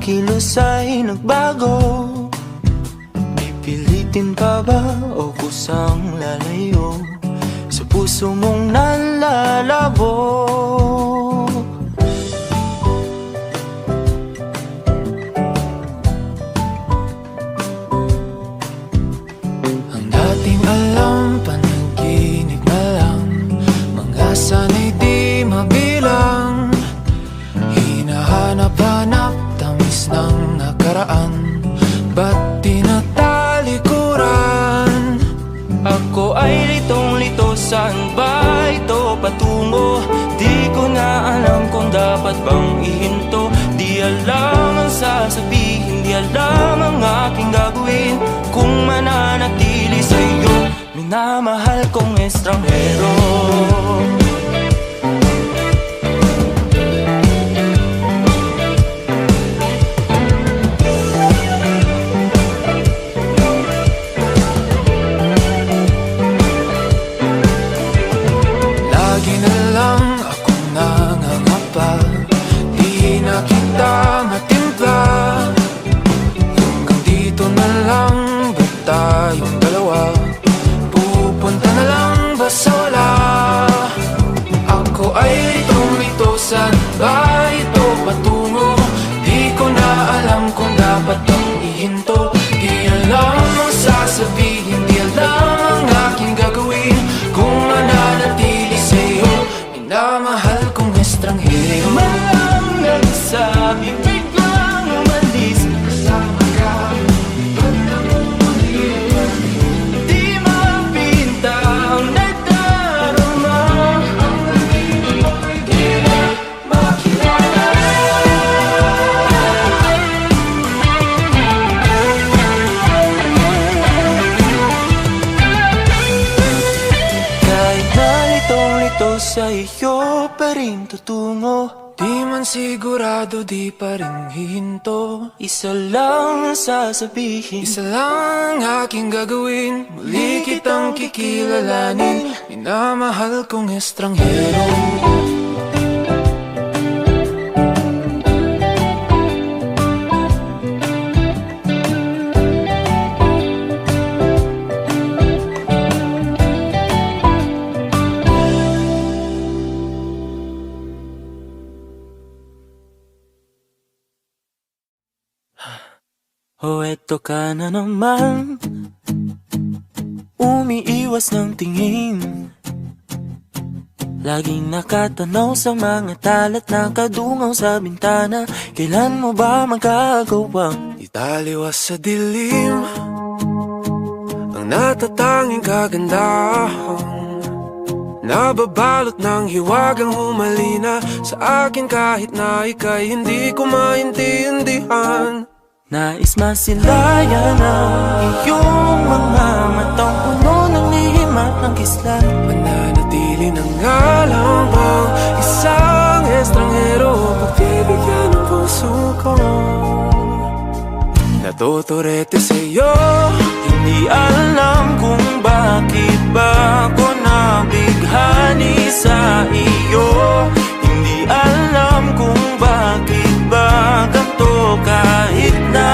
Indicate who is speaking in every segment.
Speaker 1: kilos ay nagbago. Pipilitin pa ba o kusang lalayo sa puso mong nalalabo? Ang dating alam, panaginip na lang, mga sana'y di mabilang. Hinahanap-hanap, tamis ng nakaraan, ba't tinatalikuran? Ako ay litong-lito, saan ba ito patungo? Di ko na alam kung dapat bang ihinto. Di alam ang sasabihin, di alam ang aking gagawin kung mananatili sa'yo, minamahal kong estranghero. Lagi na lang akong nangangapa, di na kita matimpla. Hanggang dito na lang ba tayong dalawa? Pupunta na lang ba sa wala? Ako ay litong-lito, saan ba ito patungo? Di ko na alam kung dapat bang ihinto. Di alam ang sasabihin, di alam ang aking gagawin kung mananatili sa'yo, minamahal kong estranghero. Malang nagsabi, biglang umalis, kasama ka, di mapinta ang nagdarama. Ang nandito mo'y di na makilala. Kahit nalitong-lito sa iyo pa rin tutungo. Di man sigurado, di pa rin hihinto. Isa lang ang sasabihin, isa lang ang aking gagawin. Muli kitang kikilalanin, minamahal kong estranghero. O eto ka na naman, umiiwas ng tingin, laging nakatanaw sa mga talat na kadungaw sa bintana. Kailan mo ba magagawang italiwas sa dilim ang natatanging kagandahan, nababalot ng hiwagang humalina sa akin kahit na ika'y hindi ko maintindihan. Nais masilayan ang iyong mga matang puno ng lihim at ng kislat. Mananatili na nga lang bang isang estranghero, pagbibigyan ng puso ko. Natuturete sa'yo, hindi alam kung bakit ba ako nabighani sa iyo. Hindi alam kung bakit ba ganito, kahit na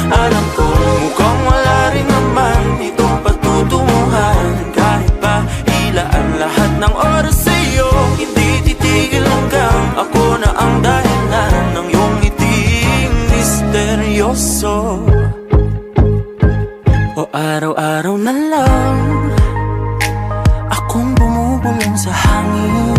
Speaker 1: alam ko mukhang wala rin naman itong patutunguhan. Kahit pa ilaan lahat ng oras sa'yo, hindi titigil hanggang ako na ang dahilan ng iyong ngiting misteryoso. O araw-araw na lang akong bumubulong sa hangin.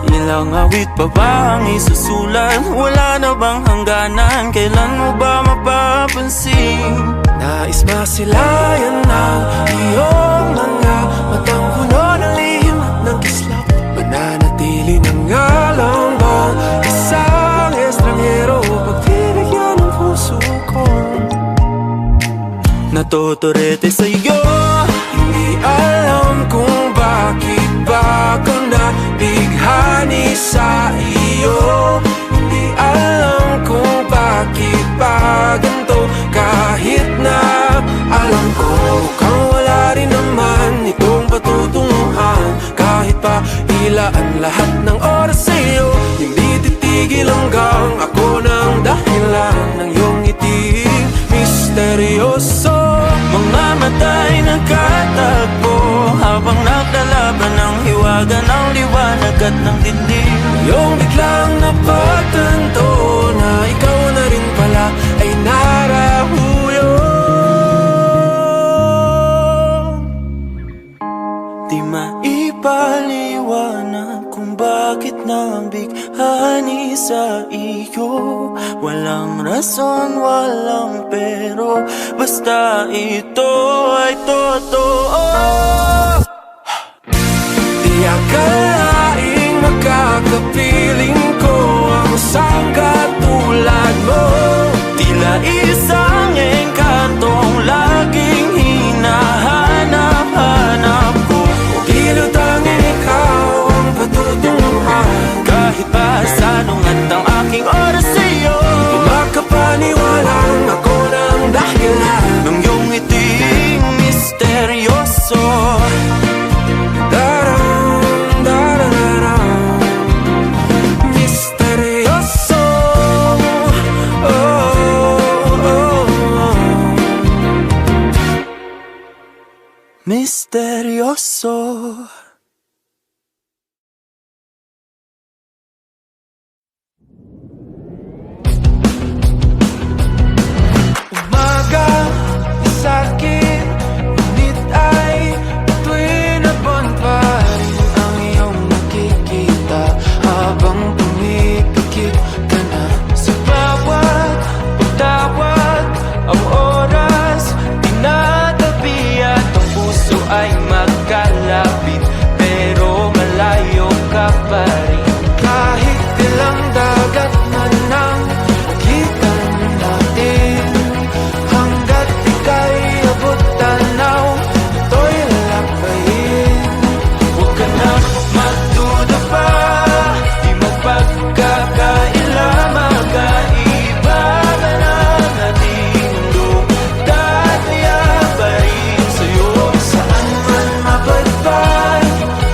Speaker 1: Ilang awit pa ba ang isusulat? Wala na bang hangganan? Kailan mo ba mapapansin? Nais masilayan ng iyong mga matang puno ng lihim at ng kislap. Mananatili na nga lang bang isang estranghero, pagbibigyan ng puso ko. Natuturete sa'yo, hindi alam kung bakit ba ako nabighani sa iyo. Hindi alam kung bakit ba ganito, kahit na alam ko mukhang wala rin naman itong patutunguhan. Kahit pa ilaan lahat ng oras sa'yo, hindi titigil hanggang ako nang misteryoso. Mga mata'y nagkatagpo habang naglalaban ng hiwaga ng liwanag at ng dilim. Yung biglang napatanto na ikaw na rin pala ay narahuyo. Di maipaliwanag kung bakit nabighani sa iyo. Walang rason, walang pero, basta ito ay totoo. Di akalaing magkakapiling ko ang isang katulad mo. Tila isang engkantong laging hinahanap-hanap ko. Tila tanging ikaw ang patutunguhan. Kahit pa sanungat ang aking oras sa'yo, di makapaniwalang ako ng dahilan ng iyong ngiting misteryoso. Misteryoso. Oh, oh, oh. Misteryoso. Umaga, sakit, ngunit ay tuwing nabuwan pa rin ang iyong nakikita habang pumipikit ka na. Sa bawat pagtawag, ang oras tinatabi at ang puso ay magkalapit, pero malayo ka pa rin. Kahit ilang dagat man ang pagitan natin, hanggat ika'y abot tanaw, ito'y lalampayin. Huwag ka na magduda pa, di magpagkakaila, magkaiba man ang ating mundo. Tataya pa rin sa'yo, saan man mapadpad,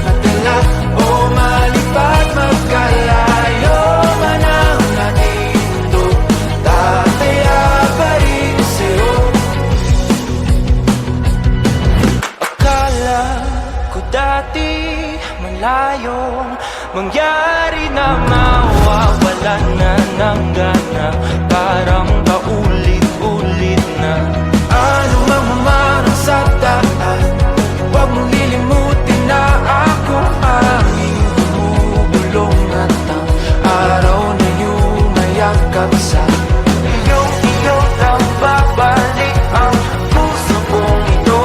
Speaker 1: madala o malipad, magkalayo man ang ating mundo. Tataya pa rin sa'yo. Akala ko dati malayong mangyari na mawawalan na ng gana, parang paulit-ulit na. Ano mang mamarang sa daan, huwag mong lilimutin na ako aming bumubulong at ang araw na yumayakap sa iyong nababalik ang puso kong ito.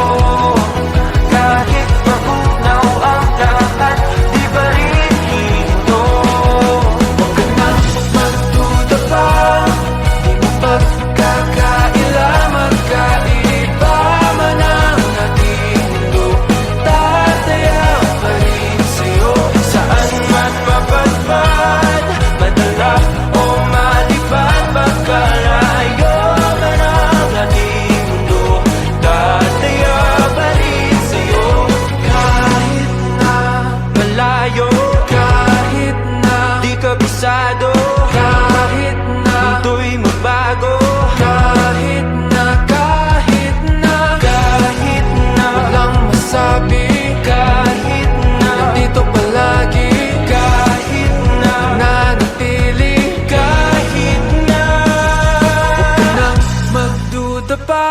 Speaker 1: Kahit magunaw ang lahat, di ba rin ito? Huwag ka na magduda pa, di mo pagkakaila, magkaiba man ang ating mundo. Tataya pa rin sa'yo, saan man mapadpad, madala o malipad, magkalayo man ang ating mundo. Tataya pa rin sa'yo. Kahit na malayo, kahit na di kabisado, kahit na mundo'y magbago, kahit na walang masabi, kahit na nandito palagi, kahit na nanatili, kahit na. Huwag ka nang magduda pa,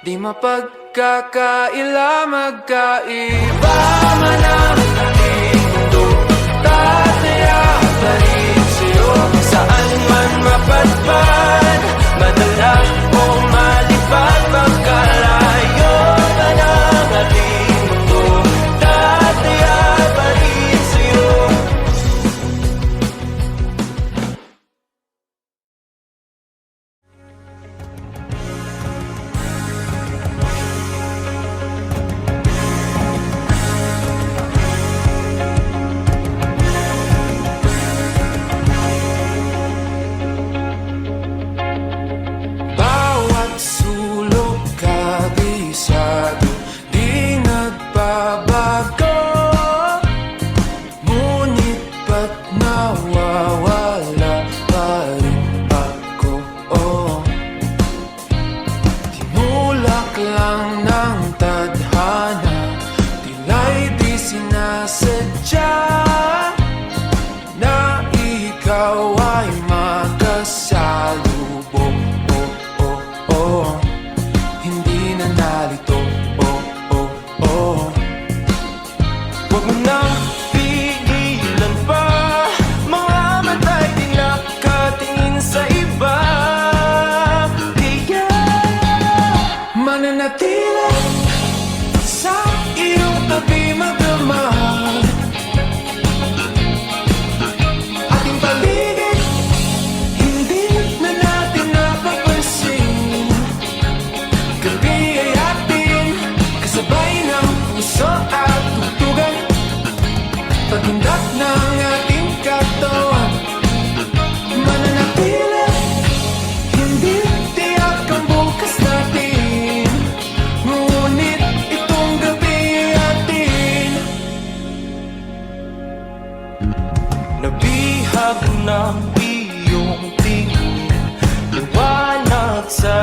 Speaker 1: di mapagkakaila, magkaiba man ang ating mundo. Tataya pa rin sa'yo, saan man mapadpad, madala o malipad, magkalayo man ang ating mundo. Tataya pa rin sa'yo. sinasadya na ikaw ay magkasalubong. Oh, oh, oh, hindi na nalito. Oh, oh, oh, huwag mo nang pigilan pa, mga mata'y di nakatingin sa iba. Kaya mananatili sa iyong tabi magdamag, ating paligid hindi na natin napapansin. Gabi ay atin kasabay ng puso at tugtugan, paghindak ng ating katawan. Mananatili, hindi tiyak ang bukas natin, ngunit itong gabi ay atin. Nabihag ng iyong tingin, liwanag sa